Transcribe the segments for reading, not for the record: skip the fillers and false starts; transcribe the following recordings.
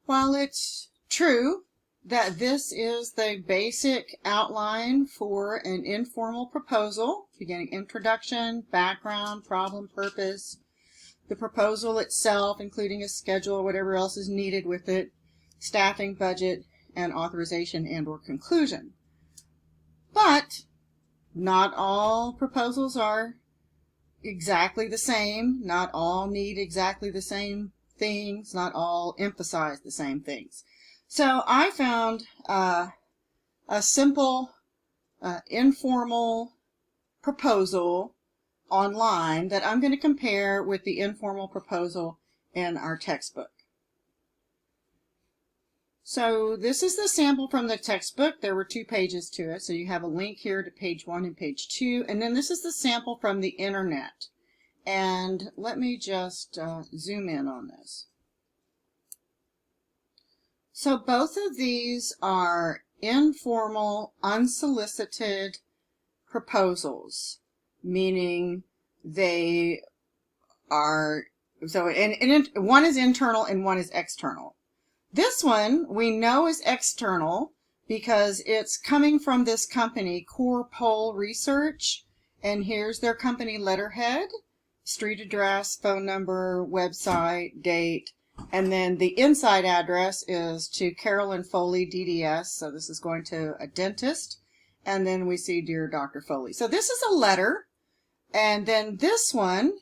While it's true that this is the basic outline for an informal proposal, beginning introduction, background, problem, purpose, the proposal itself, including a schedule, whatever else is needed with it, staffing, budget, and authorization and/or conclusion. But not all proposals are exactly the same. Not all need exactly the same things. Not all emphasize the same things. So I found a simple informal proposal online that I'm going to compare with the informal proposal in our textbook. So this is the sample from the textbook. There were 2 pages to it. So you have a link here to page 1 and page 2. And then this is the sample from the internet. And let me just zoom in on this. So both of these are informal, unsolicited proposals, meaning they are, so and one is internal and one is external. This one we know is external because it's coming from this company, Core Poll Research, and here's their company letterhead, street address, phone number, website, date, and then the inside address is to Carolyn Foley, DDS, so this is going to a dentist, and then we see Dear Dr. Foley. So this is a letter, and then this one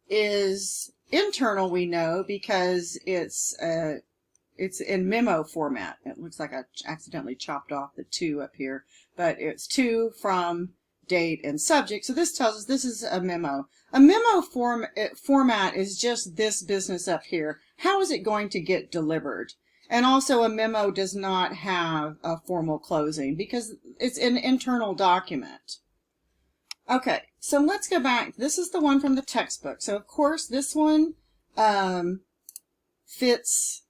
is internal, we know, because it's in memo format. It looks like I accidentally chopped off the 2 up here, but it's to, from, date, and subject. So this tells us this is a memo. A memo format is just this business up here. How is it going to get delivered? And also a memo does not have a formal closing because it's an internal document. Okay, so let's go back. This is the one from the textbook. So of course this one fits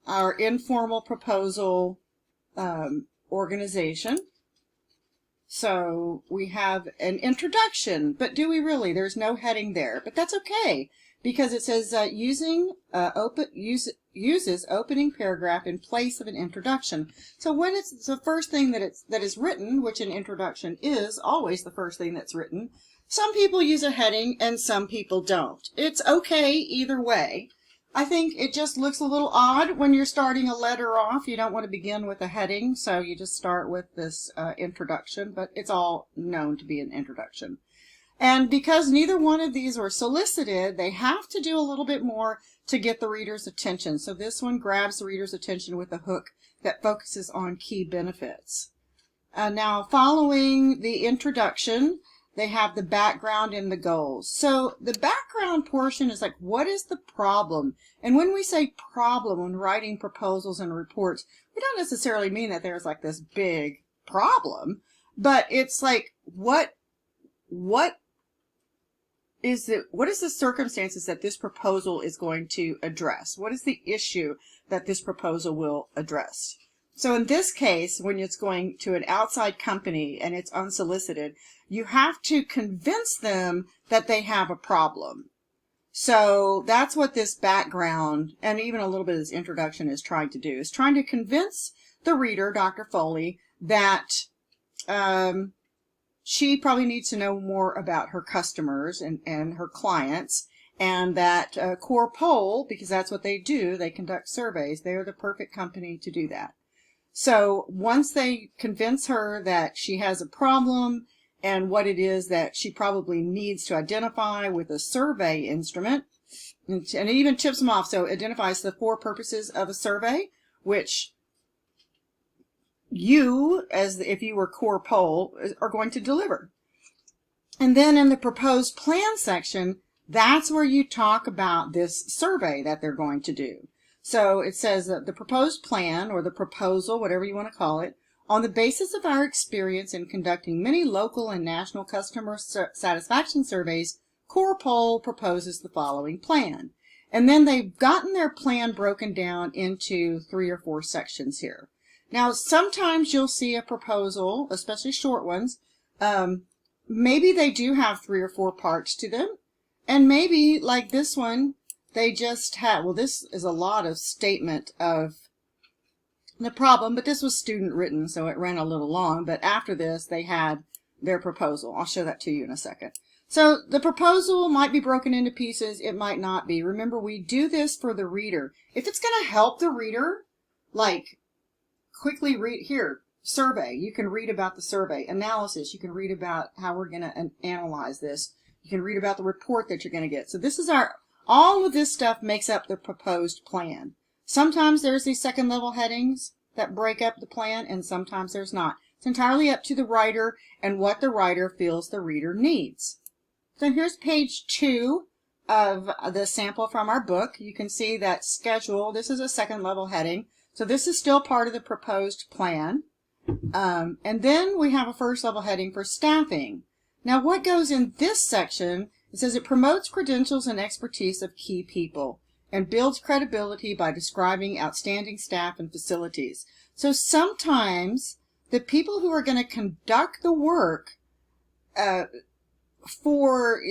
our informal proposal organization. So we have an introduction, but do we really? There's no heading there, but that's okay because it says uses opening paragraph in place of an introduction. So when it's the first thing that is written, which an introduction is always the first thing that's written, some people use a heading and some people don't. It's okay either way. I think it just looks a little odd when you're starting a letter off. You don't want to begin with a heading, so you just start with this introduction, but it's all known to be an introduction. And because neither one of these were solicited, they have to do a little bit more to get the reader's attention. So this one grabs the reader's attention with a hook that focuses on key benefits. Now, following the introduction, they have the background and the goals. So the background portion is like, what is the problem? And when we say problem when writing proposals and reports, we don't necessarily mean that there's like this big problem, but it's like, what is the circumstances that this proposal is going to address? What is the issue that this proposal will address? So in this case, when it's going to an outside company and it's unsolicited, you have to convince them that they have a problem. So that's what this background and even a little bit of this introduction is trying to do, is trying to convince the reader, Dr. Foley, that she probably needs to know more about her customers and her clients, and that Core Poll, because that's what they do, they conduct surveys, they're the perfect company to do that. So once they convince her that she has a problem and what it is that she probably needs to identify with a survey instrument, and it even chips them off, so it identifies the 4 purposes of a survey, which you, as if you were Core Poll, are going to deliver. And then in the proposed plan section, that's where you talk about this survey that they're going to do. So it says that the proposed plan, or the proposal, whatever you want to call it, on the basis of our experience in conducting many local and national customer satisfaction surveys, Core Poll proposes the following plan. And then they've gotten their plan broken down into 3 or 4 sections here. Now, sometimes you'll see a proposal, especially short ones, maybe they do have 3 or 4 parts to them, and maybe, like this one, they just had, well, this is a lot of statement of the problem, but this was student written, so it ran a little long. But after this, they had their proposal. I'll show that to you in a second. So the proposal might be broken into pieces. It might not be. Remember, we do this for the reader. If it's going to help the reader, like quickly read here, survey, you can read about the survey. Analysis, you can read about how we're going to analyze this. You can read about the report that you're going to get. So this is all of this stuff makes up the proposed plan. Sometimes there's these second level headings that break up the plan, and sometimes there's not. It's entirely up to the writer and what the writer feels the reader needs. So here's page 2 of the sample from our book. You can see that schedule, this is a second level heading. So this is still part of the proposed plan. And then we have a first level heading for staffing. Now what goes in this section, it says it promotes credentials and expertise of key people and builds credibility by describing outstanding staff and facilities. So sometimes the people who are going to conduct the work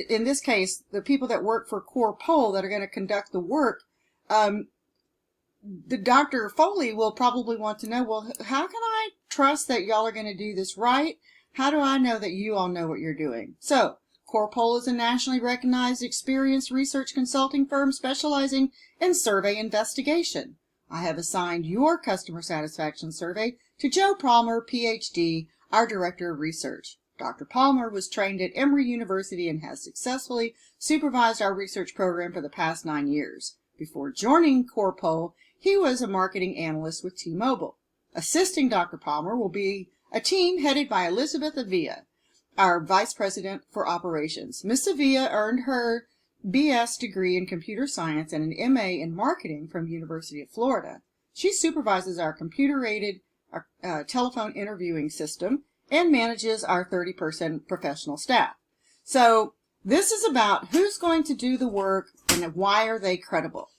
in this case, the people that work for Core Poll that are going to conduct the work, the Dr. Foley will probably want to know, well, how can I trust that y'all are going to do this right? How do I know that you all know what you're doing? So, Core Poll is a nationally recognized, experienced research consulting firm specializing in survey investigation. I have assigned your customer satisfaction survey to Joe Palmer, PhD, our Director of Research. Dr. Palmer was trained at Emory University and has successfully supervised our research program for the past 9 years. Before joining Core Poll, he was a marketing analyst with T-Mobile. Assisting Dr. Palmer will be a team headed by Elizabeth Avila, our Vice President for Operations. Ms. Avila earned her BS degree in computer science and an MA in marketing from University of Florida. She supervises our computer-aided telephone interviewing system and manages our 30-person professional staff. So this is about who's going to do the work and why are they credible.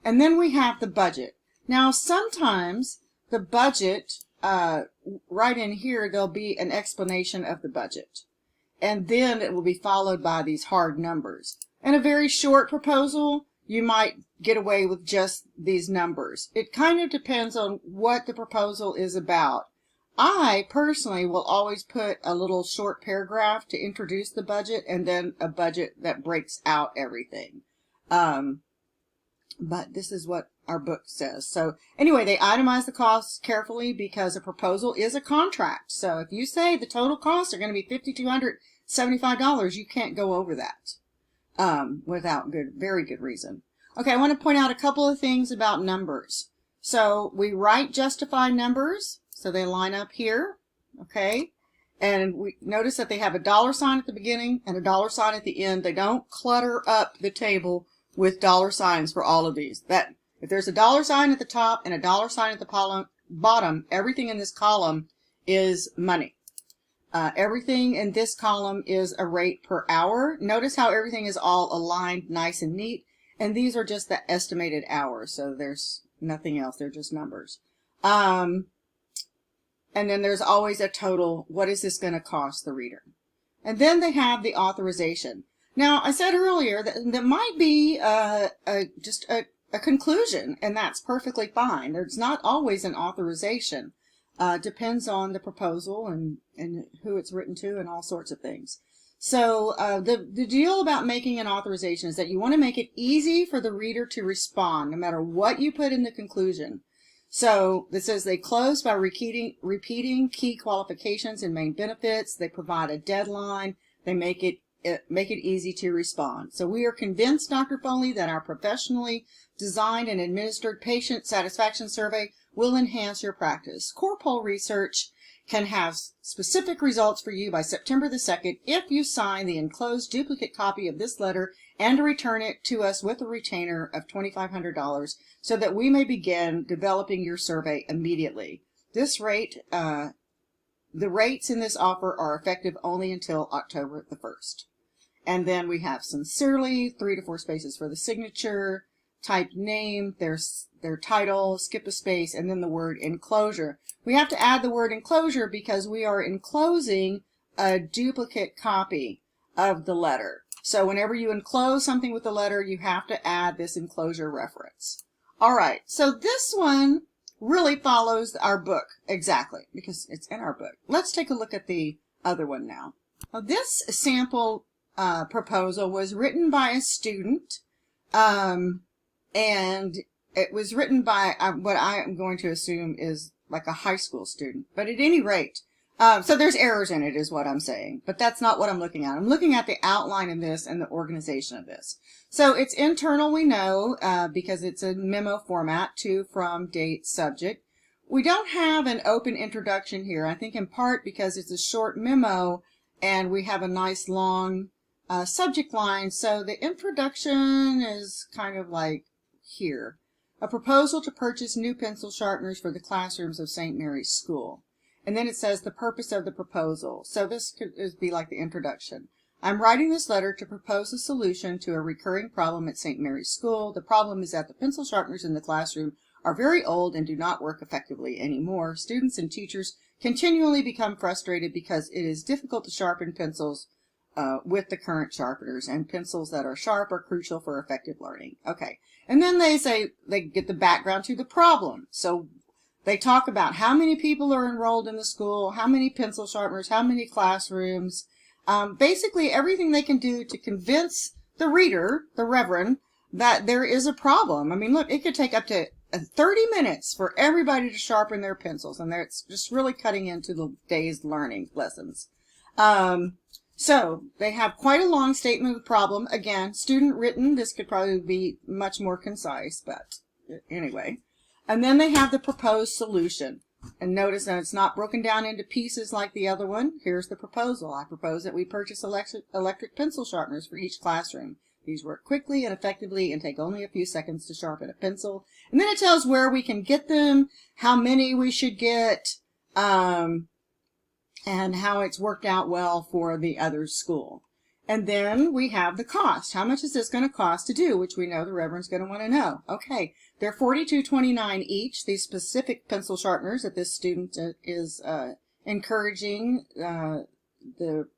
And then we have the budget. Now sometimes the budget, right in here, there'll be an explanation of the budget. And then it will be followed by these hard numbers. In a very short proposal, you might get away with just these numbers. It kind of depends on what the proposal is about. I personally will always put a little short paragraph to introduce the budget and then a budget that breaks out everything. But this is what our book says. So anyway, they itemize the costs carefully because a proposal is a contract. So if you say the total costs are going to be $5,275, you can't go over that without very good reason. Okay, I want to point out a couple of things about numbers. So we write justify numbers. So they line up here, okay? And we notice that they have a dollar sign at the beginning and a dollar sign at the end. They don't clutter up the table with dollar signs for all of these. That if there's a dollar sign at the top and a dollar sign at the bottom, everything in this column is money. Everything in this column is a rate per hour. Notice how everything is all aligned nice and neat. And these are just the estimated hours. So there's nothing else. They're just numbers. And then there's always a total. What is this going to cost the reader? And then they have the authorization. Now, I said earlier that there might be just a conclusion, and that's perfectly fine. There's not always an authorization. Depends on the proposal and who it's written to and all sorts of things. So the deal about making an authorization is that you want to make it easy for the reader to respond, no matter what you put in the conclusion. So this says they close by repeating key qualifications and main benefits. They provide a deadline. They make it easy to respond. So we are convinced, Dr. Foley, that our professionally designed and administered patient satisfaction survey will enhance your practice. Core Poll research can have specific results for you by September the 2nd if you sign the enclosed duplicate copy of this letter and return it to us with a retainer of $2,500 so that we may begin developing your survey immediately. This rate, the rates in this offer are effective only until October the 1st. And then we have sincerely, 3 to 4 spaces for the signature, type name, their title, skip a space, and then the word enclosure. We have to add the word enclosure because we are enclosing a duplicate copy of the letter. So whenever you enclose something with the letter, you have to add this enclosure reference. All right, so this one really follows our book exactly because it's in our book. Let's take a look at the other one now. Now this sample proposal was written by a student, and it was written by what I am going to assume is like a high school student. But at any rate, so there's errors in it is what I'm saying, but that's not what I'm looking at. I'm looking at the outline of this and the organization of this. So it's internal, we know, because it's a memo format, to, from, date, subject. We don't have an open introduction here, I think in part because it's a short memo and we have a nice long subject line. So the introduction is kind of like here. A proposal to purchase new pencil sharpeners for the classrooms of St. Mary's School. And then it says the purpose of the proposal. So this could be like the introduction. I'm writing this letter to propose a solution to a recurring problem at St. Mary's School. The problem is that the pencil sharpeners in the classroom are very old and do not work effectively anymore. Students and teachers continually become frustrated because it is difficult to sharpen pencils with the current sharpeners, and pencils that are sharp are crucial for effective learning. Okay. And then they say they get the background to the problem. So they talk about how many people are enrolled in the school, how many pencil sharpeners, how many classrooms, basically everything they can do to convince the reader, the reverend, that there is a problem. I mean, look, it could take up to 30 minutes for everybody to sharpen their pencils, and it's just really cutting into the day's learning lessons. So they have quite a long statement of the problem. Again, student written. This could probably be much more concise, but anyway. And then they have the proposed solution. And notice that it's not broken down into pieces like the other one. Here's the proposal. I propose that we purchase electric pencil sharpeners for each classroom. These work quickly and effectively and take only a few seconds to sharpen a pencil. And then it tells where we can get them, how many we should get, and how it's worked out well for the other school. And then we have the cost. How much is this going to cost to do, which we know the Reverend's going to want to know. Okay, they're $42.29 each, these specific pencil sharpeners that this student is encouraging the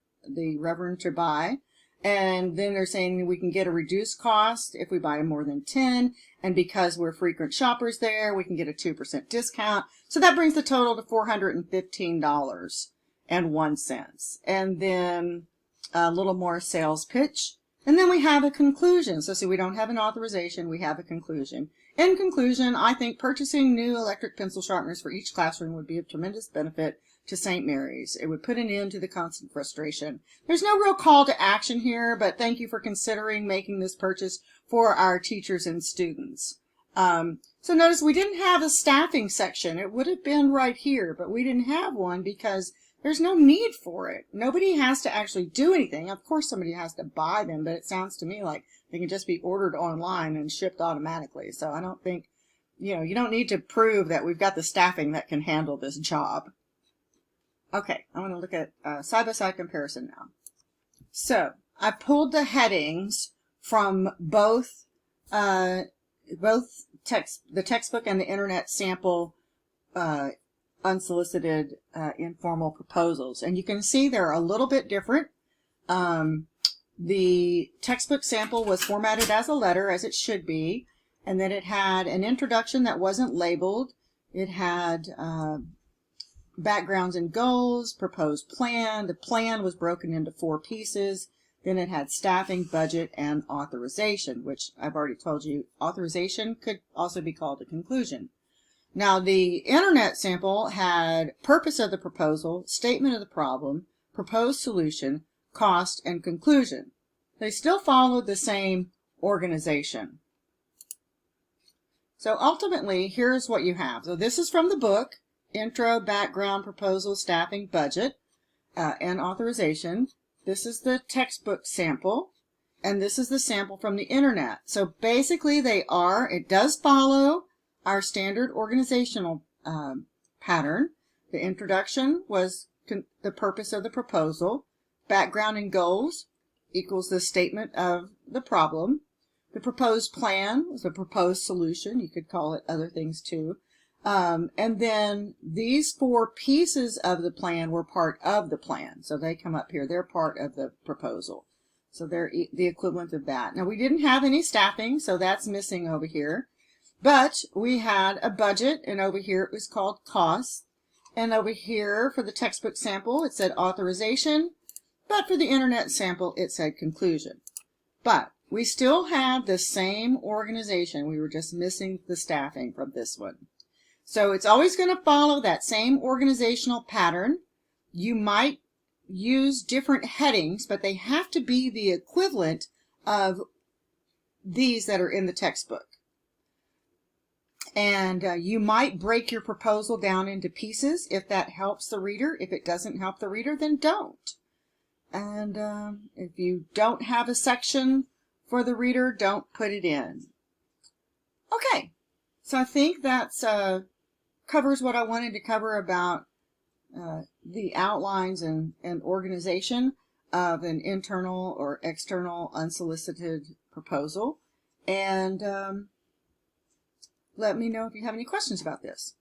Reverend to buy. And then they're saying we can get a reduced cost if we buy more than 10. And because we're frequent shoppers there, we can get a 2% discount. So that brings the total to $415.01. And then a little more sales pitch. And then we have a conclusion. So see, we don't have an authorization, we have a conclusion. In conclusion, I think purchasing new electric pencil sharpeners for each classroom would be of tremendous benefit to St. Mary's. It would put an end to the constant frustration. There's no real call to action here, but thank you for considering making this purchase for our teachers and students. So notice we didn't have a staffing section. It would have been right here, but we didn't have one because there's no need for it. Nobody has to actually do anything. Of course, somebody has to buy them, but it sounds to me like they can just be ordered online and shipped automatically. So I don't think, you don't need to prove that we've got the staffing that can handle this job. Okay, I want to look at side-by-side comparison now. So I pulled the headings from both the textbook and the internet sample unsolicited informal proposals, and you can see they're a little bit different. The textbook sample was formatted as a letter, as it should be, and then it had an introduction that wasn't labeled. It had backgrounds and goals, proposed plan. The plan was broken into 4 pieces. Then it had staffing, budget, and authorization, which I've already told you, authorization could also be called a conclusion. Now, the internet sample had purpose of the proposal, statement of the problem, proposed solution, cost, and conclusion. They still followed the same organization. So ultimately, here's what you have. So this is from the book, intro, background, proposal, staffing, budget, and authorization. This is the textbook sample, and this is the sample from the internet. So basically it does follow our standard organizational pattern. The introduction was the purpose of the proposal. Background and goals equals the statement of the problem. The proposed plan was a proposed solution. You could call it other things too. And then these 4 pieces of the plan were part of the plan. So they come up here. They're part of the proposal. So they're the equivalent of that. Now, we didn't have any staffing, so that's missing over here. But we had a budget, and over here it was called costs. And over here for the textbook sample, it said authorization. But for the internet sample, it said conclusion. But we still had the same organization. We were just missing the staffing from this one. So it's always going to follow that same organizational pattern. You might use different headings, but they have to be the equivalent of these that are in the textbook. And you might break your proposal down into pieces if that helps the reader. If it doesn't help the reader, then don't. And if you don't have a section for the reader, don't put it in. Okay, so I think that's covers what I wanted to cover about the outlines and organization of an internal or external unsolicited proposal. And let me know if you have any questions about this.